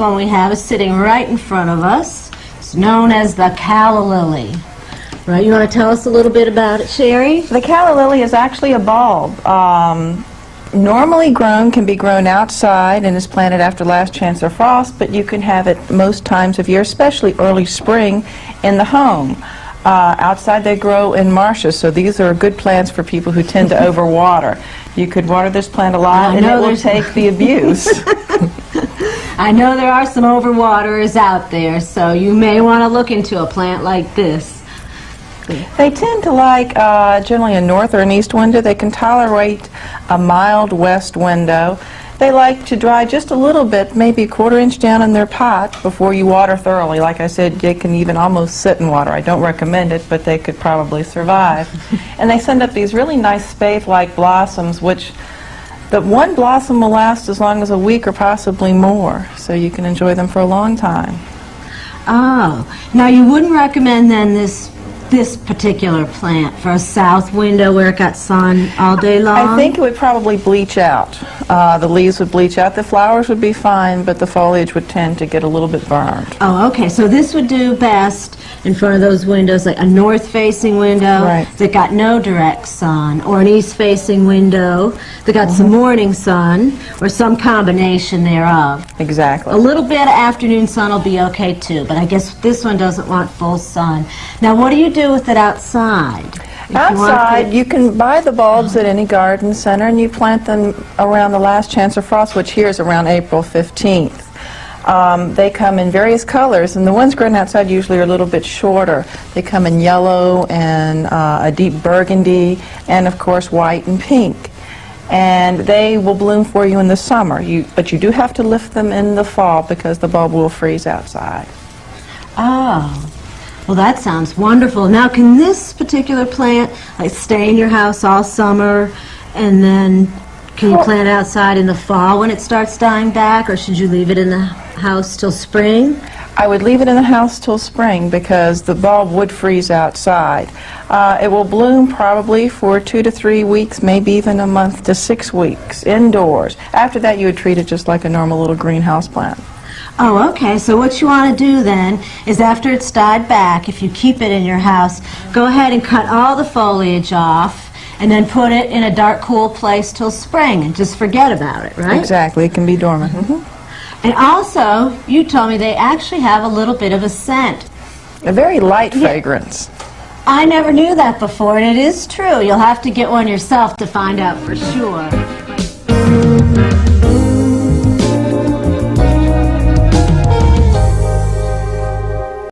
one we have is sitting right in front of us. It's known as the Calla Lily. Right, you want to tell us a little bit about it, Sherry? The Calla Lily is actually a bulb. Normally can be grown outside and is planted after last chance of frost, but you can have it most times of year, especially early spring, in the home. Outside they grow in marshes, so these are good plants for people who tend to overwater. You could water this plant a lot and it will take the abuse. I know there are some overwaterers out there, so you may want to look into a plant like this. They tend to like generally a north or an east window. They can tolerate a mild west window. They like to dry just a little bit, maybe a quarter-inch down in their pot before you water thoroughly. Like I said, they can even almost sit in water. I don't recommend it, but they could probably survive. And they send up these really nice spathe-like blossoms, which the one blossom will last as long as a week or possibly more, so you can enjoy them for a long time. Oh, now you wouldn't recommend then this particular plant for a south window where it got sun all day long? I think it would probably bleach out. The leaves would bleach out. The flowers would be fine, but the foliage would tend to get a little bit burned. Oh, okay. So this would do best in front of those windows, like a north-facing window that got no direct sun, or an east-facing window that got some morning sun, or some combination thereof. Exactly. A little bit of afternoon sun will be okay too, but I guess this one doesn't want full sun. Now, what do you do with it outside? Outside, you can buy the bulbs at any garden center, and you plant them around the last chance of frost, which here is around April 15th. They come in various colors, and the ones grown outside usually are a little bit shorter. They come in yellow and a deep burgundy, and of course white and pink. And they will bloom for you in the summer, but you do have to lift them in the fall because the bulb will freeze outside. Oh. Well, that sounds wonderful. Now, can this particular plant stay in your house all summer, and then can you plant it outside in the fall when it starts dying back, or should you leave it in the house till spring? I would leave it in the house till spring because the bulb would freeze outside. It will bloom probably for 2 to 3 weeks, maybe even a month to 6 weeks indoors. After that, you would treat it just like a normal little greenhouse plant. Oh, okay. So what you want to do then is after it's died back, if you keep it in your house, go ahead and cut all the foliage off and then put it in a dark, cool place till spring and just forget about it, right? Exactly. It can be dormant. And also, you told me they actually have a little bit of a scent. A very light fragrance. I never knew that before, and it is true. You'll have to get one yourself to find out for sure.